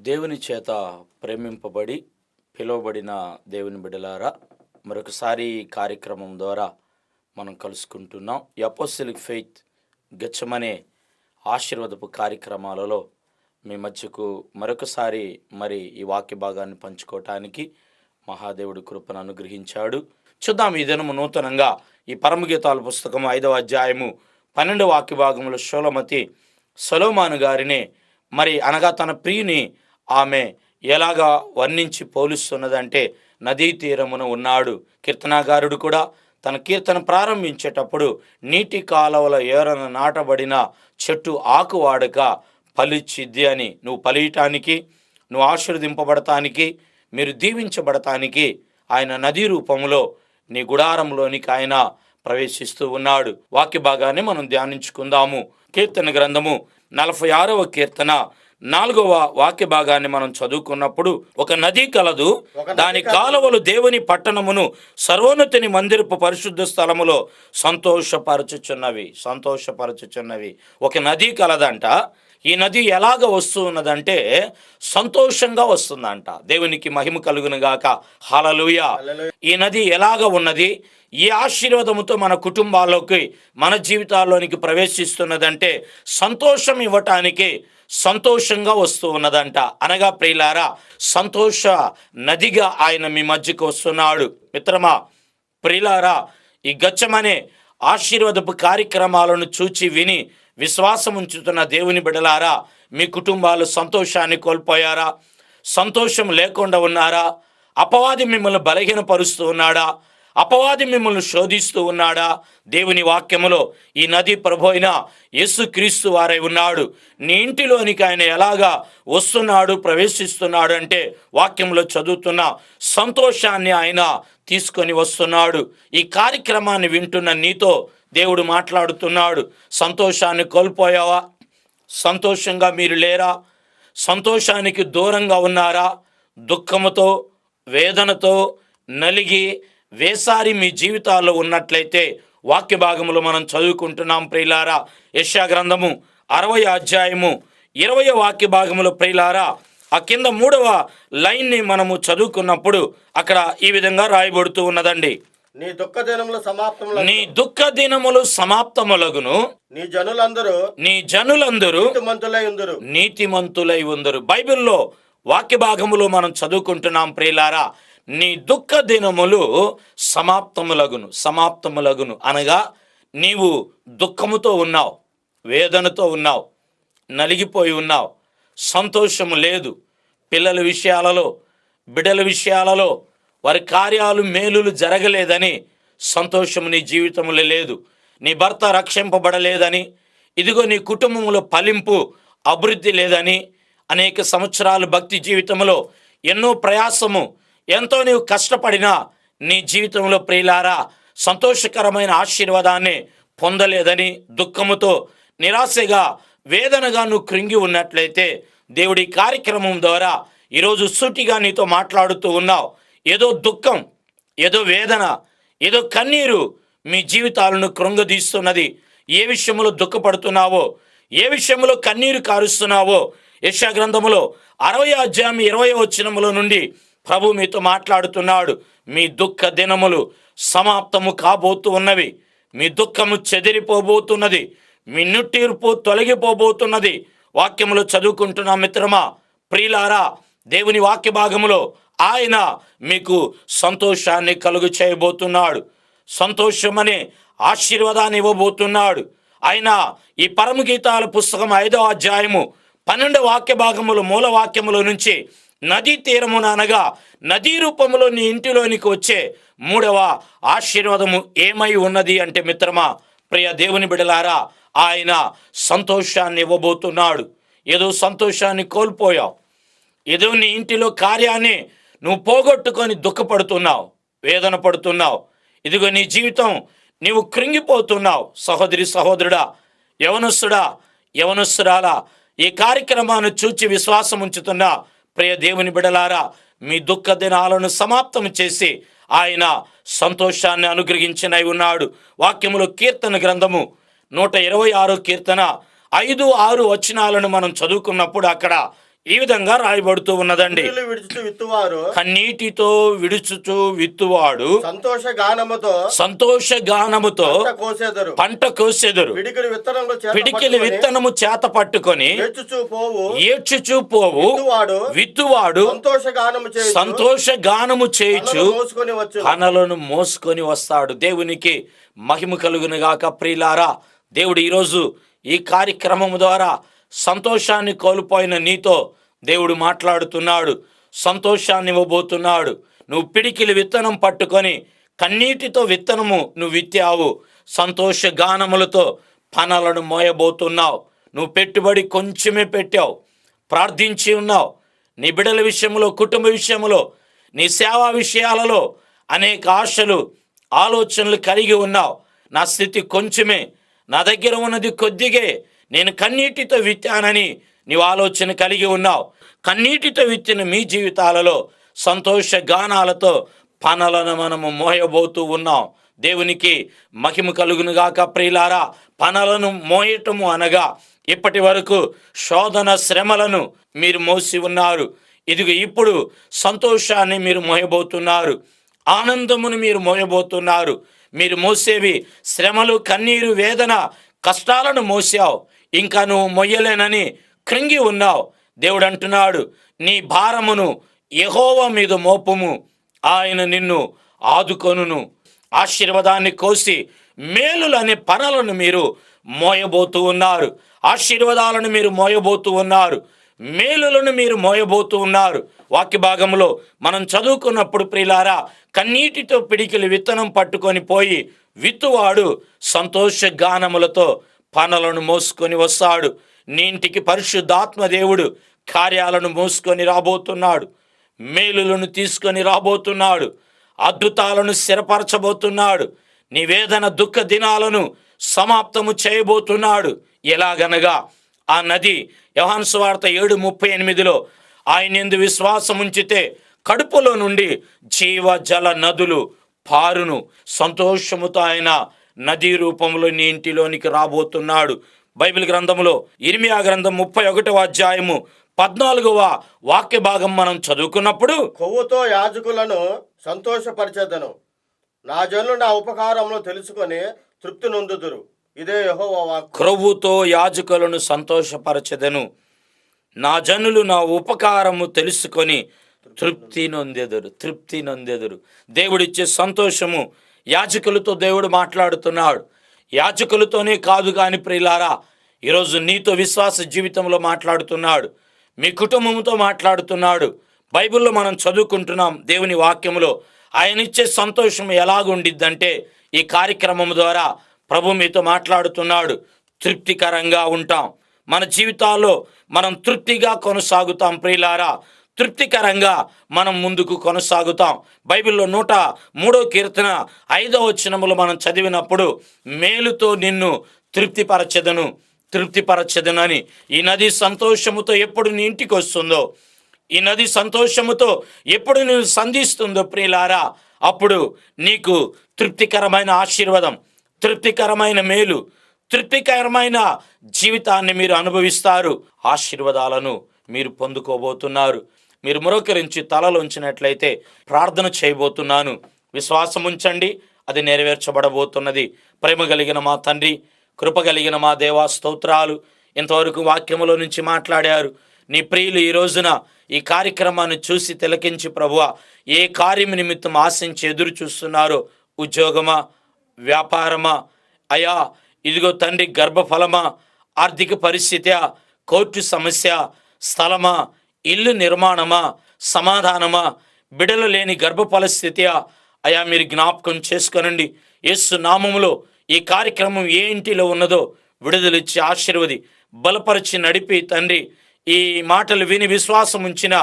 దేవుని చేత ప్రేమింపబడి పిలువబడిన దేవుని బిడ్డలారా, మరొకసారి ఈ కార్యక్రమం ద్వారా మనం కలుసుకుంటున్నాం. ఈ అపోస్టలిక్ ఫెయిత్ గెచ్చమనే ఆశీర్వాదపు కార్యక్రమాలలో మీ మధ్యకు మరొకసారి ఈ వాక్య భాగాన్ని పంచుకోవటానికి మహాదేవుడు కృపను అనుగ్రహించాడు. చూద్దాం, ఈ దినము నూతనంగా ఈ పరమగీతాల పుస్తకం 5వ అధ్యాయము 12వ వాక్య భాగంలో షోలమతి సొలొమోను గారిని అనగా తన ప్రియుని ఆమె ఎలాగా వర్ణించి పోలుస్తున్నదంటే, నదీ తీరమున ఉన్నాడు. కీర్తనాగారుడు కూడా తన కీర్తన ప్రారంభించేటప్పుడు నీటి కాలువల ఏరన నాటబడిన చెట్టు ఆకు వాడక ఫలించిద్ది అని, నువ్వు ఫలియటానికి, నువ్వు ఆశీర్వదింపబడటానికి, మీరు దీవించబడటానికి ఆయన నదీ రూపంలో నీ గుడారంలోనికి ఆయన ప్రవేశిస్తూ ఉన్నాడు. వాక్య భాగాన్ని మనం ధ్యానించుకుందాము. కీర్తన గ్రంథము 46వ కీర్తన 4వ వాక్య భాగాన్ని మనం చదువుకున్నప్పుడు, ఒక నది కలదు, దాని కాలువలు దేవుని పట్టణమును సర్వోన్నతిని మందిరపు పరిశుద్ధ స్థలములో సంతోషపరచుచున్నవి. ఒక నది కలదంట. ఈ నది ఎలాగ వస్తూ ఉన్నదంటే సంతోషంగా వస్తుందంట. దేవునికి మహిమ కలుగును గాక. హల్లెలూయా. ఈ నది ఎలాగ ఉన్నది, ఈ ఆశీర్వాదముతో మన కుటుంబాల్లోకి, మన జీవితాల్లోనికి ప్రవేశిస్తున్నదంటే సంతోషం ఇవ్వటానికి సంతోషంగా వస్తూ ఉన్నదంట. అనగా ప్రియులారా, సంతోష నదిగా ఆయన మీ మధ్యకు వస్తున్నాడు. మిత్రమా, ప్రియులారా, ఈ గచ్చమనే ఆశీర్వాదపు కార్యక్రమాలను చూచి విని విశ్వాసం ఉంచుతున్న దేవుని బిడ్డలారా, మీ కుటుంబాలు సంతోషాన్ని కోల్పోయారా? సంతోషం లేకుండా ఉన్నారా? అపవాది మిమ్మల్ని బలహీనపరుస్తూ ఉన్నాడా? అపవాది మిమ్మల్ని శోధిస్తూ ఉన్నాడా? దేవుని వాక్యములో ఈ నది ప్రభు అయిన యేసుక్రీస్తు వారై ఉన్నాడు. నీ ఇంటిలోనికి ఆయన ఎలాగా వస్తున్నాడు, ప్రవేశిస్తున్నాడు అంటే వాక్యంలో చదువుతున్న సంతోషాన్ని ఆయన తీసుకొని వస్తున్నాడు. ఈ కార్యక్రమాన్ని వింటున్న నీతో దేవుడు మాట్లాడుతున్నాడు. సంతోషాన్ని కోల్పోయావా? సంతోషంగా మీరు లేరా? సంతోషానికి దూరంగా ఉన్నారా? దుఃఖముతో, వేదనతో నలిగి వేసారి మీ జీవితాల్లో ఉన్నట్లయితే వాక్య భాగములో మనం చదువుకుంటున్నాం. ప్రియులారా, యెషయా గ్రంథము 60వ అధ్యాయము 20వ వాక్య భాగములో ప్రియులారా, ఆ కింద 3వ లైన్ని మనము చదువుకున్నప్పుడు అక్కడ ఈ విధంగా రాయబడుతూ ఉన్నదండి. నీ దుఃఖ దినములు సమాప్తములగును, నీ జనులందరూ నీతిమంతులై ఉందరు. బైబిల్లో వాక్య భాగములో మనం చదువుకుంటున్నాం. ప్రియులారా, నీ దుఃఖ దినములు సమాప్తములగును అనగా నీవు దుఃఖముతో ఉన్నావు, వేదనతో ఉన్నావు, నలిగిపోయి ఉన్నావు, సంతోషము లేదు. పిల్లల విషయాలలో, బిడ్డల విషయాలలో వారి కార్యాలు మేలులు జరగలేదని సంతోషము నీ జీవితంలో లేదు. నీ భర్త రక్షింపబడలేదని, ఇదిగో నీ కుటుంబంలో ఫలింపు, అభివృద్ధి లేదని, అనేక సంవత్సరాలు భక్తి జీవితంలో ఎన్నో ప్రయాసము, ఎంతో నీవు కష్టపడినా నీ జీవితంలో ప్రియులారా సంతోషకరమైన ఆశీర్వాదాన్ని పొందలేదని దుఃఖముతో, నిరాశగా, వేదనగా నువ్వు కృంగి ఉన్నట్లయితే దేవుడి కార్యక్రమం ద్వారా ఈరోజు సూటిగా నీతో మాట్లాడుతూ ఉన్నావు. ఏదో దుఃఖం, ఏదో వేదన, ఏదో కన్నీరు మీ జీవితాలను కృంగదీస్తున్నది. ఏ విషయంలో దుఃఖపడుతున్నావో, ఏ విషయంలో కన్నీరు కారుస్తున్నావో యెషయా గ్రంథములో 60వ అధ్యాయం 20వ వచనములో నుండి ప్రభు మీతో మాట్లాడుతున్నాడు. మీ దుఃఖ దినములు సమాప్తము కాబోతూ ఉన్నవి. మీ దుఃఖము చెదిరిపోబోతున్నది. మీ నిట్టూర్పు తొలగిపోబోతున్నది. వాక్యములో చదువుకుంటున్న మిత్రమా, ప్రియులారా, దేవుని వాక్య భాగములో ఆయన మీకు సంతోషాన్ని కలుగు చేయబోతున్నాడు. సంతోషమనే ఆశీర్వాదాన్ని ఇవ్వబోతున్నాడు. ఆయన ఈ పరమగీతాల పుస్తకం 5వ అధ్యాయము 12వ వాక్య భాగములో మూల వాక్యములో నుంచి నదీ తీరమున అనగా నదీ రూపంలో నీ ఇంటిలోనికి వచ్చే 3వ ఆశీర్వాదము ఏమై ఉన్నది అంటే మిత్రమా, ప్రియ దేవుని బిడ్డలారా, ఆయన సంతోషాన్ని ఇవ్వబోతున్నాడు. ఏదో సంతోషాన్ని కోల్పోయావు, ఏదో నీ ఇంటిలో కార్యాన్ని నువ్వు పోగొట్టుకొని దుఃఖపడుతున్నావు, వేదన పడుతున్నావు. ఇదిగో నీ జీవితం, నీవు కృంగిపోతున్నావు. సహోదరి, సహోదరుడా, యవనస్తుడా, యవనస్తురాలా, ఈ కార్యక్రమాన్ని చూచి విశ్వాసం ఉంచుతున్న ప్రియ దేవుని బిడలారా, మీ దుఃఖ దినాలను సమాప్తం చేసి ఆయన సంతోషాన్ని అనుగ్రహించినై ఉన్నాడు. వాక్యములో కీర్తన గ్రంథము 126 కీర్తన 5, 6 వచనాలను మనం చదువుకున్నప్పుడు అక్కడ ఈ విధంగా రాయబడుతూ ఉన్నదండి. కన్నీళ్లు విడుచుచు విత్తువారు కన్నీటితో విడుచుచు విత్తువాడు సంతోష గానముతో కోసెదరు. పంట కోసెదరు. పిడికిలి విత్తనము చేత పట్టుకొని ఏడ్చుచూ పోవు విత్తువాడు సంతోష గానము చేయుచు పనలను మోసుకొని వస్తాడు. దేవునికి మహిమ కలుగును గాక. ప్రియులారా, దేవుడు ఈరోజు ఈ కార్యక్రమం ద్వారా సంతోషాన్ని కోల్పోయిన నీతో దేవుడు మాట్లాడుతున్నాడు, సంతోషాన్ని ఇవ్వబోతున్నాడు. నువ్వు పిడికిలి విత్తనం పట్టుకొని కన్నీటితో విత్తనము నువ్వు విత్తావు, సంతోష గానములతో పనలను మోయబోతున్నావు. నువ్వు పెట్టుబడి కొంచెమే పెట్టావు, ప్రార్థించి ఉన్నావు. నీ బిడ్డల విషయంలో, కుటుంబ విషయంలో, నీ సేవా విషయాలలో అనేక ఆశలు, ఆలోచనలు కలిగి ఉన్నావు. నా స్థితి కొంచెమే, నా దగ్గర ఉన్నది కొద్దిగే, నేను కన్నీటితో విత్తానని నీవు ఆలోచన కలిగి ఉన్నావు. కన్నీటితో విత్తిన మీ జీవితాలలో సంతోష గానాలతో పనలను మనము మోయబోతూ ఉన్నాం. దేవునికి మహిమ కలుగునుగాక. ప్రియులారా, పనలను మోయటము అనగా ఇప్పటి వరకు శోధన శ్రమలను మీరు మోసి ఉన్నారు. ఇదిగో ఇప్పుడు సంతోషాన్ని మీరు మోయబోతున్నారు, ఆనందమును మీరు మోయబోతున్నారు. మీరు మోసేవి శ్రమలు, కన్నీరు, వేదన, కష్టాలను మోసావు. ఇంకా నువ్వు మొయ్యలేనని కృంగి ఉన్నావు. దేవుడు అంటున్నాడు, నీ భారమును యెహోవా మీద మోపుము, ఆయన నిన్ను ఆదుకొనును. ఆశీర్వాదాన్ని కోసి మేలులనే పనులను మీరు మోయబోతూ ఉన్నారు. ఆశీర్వాదాలను మీరు మోయబోతూ ఉన్నారు, మేలులను మీరు మోయబోతూ ఉన్నారు. వాక్య భాగంలో మనం చదువుకున్నప్పుడు ప్రియులారా, కన్నీటితో పిడికిలి విత్తనం పట్టుకొని పోయి విత్తువాడు సంతోష గానములతో పనులను మోసుకొని వస్తాడు. నీ ఇంటికి పరిశుద్ధాత్మ దేవుడు కార్యాలను మోసుకొని రాబోతున్నాడు, మేలులను తీసుకొని రాబోతున్నాడు, అద్భుతాలను స్థిరపరచబోతున్నాడు. నీ వేదన, దుఃఖ దినాలను సమాప్తము చేయబోతున్నాడు. ఎలాగనగా ఆ నది యోహాను సువార్త 7:38 ఆయన యందు విశ్వాసం ఉంచితే కడుపులో నుండి జీవ జల నదులు పారును. సంతోషముతో ఆయన నదీ రూపంలో నీ ఇంటిలోనికి రాబోతున్నాడు. బైబిల్ గ్రంథంలో ఇర్మియా గ్రంథం 31వ అధ్యాయము 14వ వాక్య భాగం మనం చదువుకున్నప్పుడు, కొవ్వుతో యాజకులను సంతోషపరిచేదను, నా జనులు నా ఉపకారంలో తెలుసుకొని తృప్తి నొందుదురు. ఇదే యెహోవా వాక్కు. క్రొవ్వుతో యాజకులను సంతోషపరచెదను, నా జనులు నా ఉపకారము తెలుసుకొని తృప్తి నొందెదరు. దేవుడిచ్చే సంతోషము యాజకులతో దేవుడు మాట్లాడుతున్నాడు. యాజకులతోనే కాదు కానీ ప్రియులారా, ఈరోజు నీతో విశ్వాస జీవితంలో మాట్లాడుతున్నాడు, మీ కుటుంబంతో మాట్లాడుతున్నాడు. బైబిల్లో మనం చదువుకుంటున్నాం, దేవుని వాక్యంలో ఆయన ఇచ్చే సంతోషం ఎలాగుండిద్దంటే ఈ కార్యక్రమం ద్వారా ప్రభు మీతో మాట్లాడుతున్నాడు. తృప్తికరంగా ఉంటాం, మన జీవితాల్లో మనం తృప్తిగా కొనసాగుతాం ప్రియులారా, తృప్తికరంగా మనం ముందుకు కొనసాగుతాం. బైబిల్లో 103వ కీర్తన 5వ వచనములు మనం చదివినప్పుడు, మేలుతో నిన్ను తృప్తిపరచెదనని, ఈ నది సంతోషముతో ఎప్పుడు నీ ఇంటికి వస్తుందో, ఈ నది సంతోషముతో ఎప్పుడు నువ్వు సంధిస్తుందో ప్రియులారా, అప్పుడు నీకు తృప్తికరమైన ఆశీర్వాదం, తృప్తికరమైన మేలు, తృప్తికరమైన జీవితాన్ని మీరు అనుభవిస్తారు. ఆశీర్వాదాలను మీరు పొందుకోబోతున్నారు. మీరు మరొకరించి తలలోంచినట్లయితే ప్రార్థన చేయబోతున్నాను. విశ్వాసం ఉంచండి, అది నెరవేర్చబడబోతున్నది. ప్రేమ కలిగిన మా తండ్రి, కృప కలిగిన మా దేవా, స్తోత్రాలు. ఇంతవరకు వాక్యములో నుంచి మాట్లాడారు. నీ ప్రియులు ఈ రోజున ఈ కార్యక్రమాన్ని చూసి తిలకించి ప్రభువా, ఏ కార్యం నిమిత్తం ఆశించి ఎదురు చూస్తున్నారో, ఉద్యోగమా, వ్యాపారమా, అయా ఇదిగో తండ్రి గర్భఫలమా, ఆర్థిక పరిస్థితి, కోర్టు సమస్య, స్థలమా, ఇల్లు నిర్మాణమా, సమాధానమా, బిడలు లేని గర్భఫల స్థితి, అయా మీరు జ్ఞాపకం చేసుకొనండి. యేసు నామములో ఈ కార్యక్రమం ఏ ఇంటిలో ఉన్నదో విడుదలిచ్చి ఆశీర్వది, బలపరిచి నడిపి తండ్రి, ఈ మాటలు విని విశ్వాసం ఉంచిన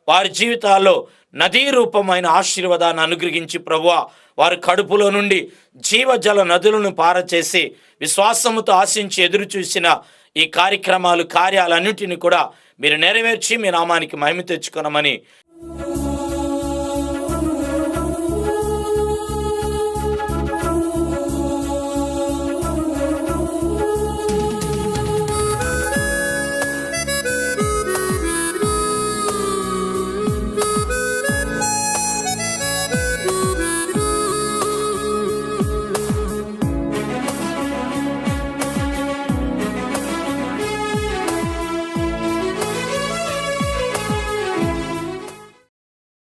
వారి జీవితాల్లో నదీ రూపమైన ఆశీర్వాదాన్ని అనుగ్రహించి ప్రభువా, వారి కడుపులో నుండి జీవజల నదులను పారచేసి విశ్వాసముతో ఆశించి ఎదురు చూసిన ఈ కార్యక్రమాలన్నిటిని కూడా మీరు నెరవేర్చి మీ నామానికి మహిమ తెచ్చుకొనమని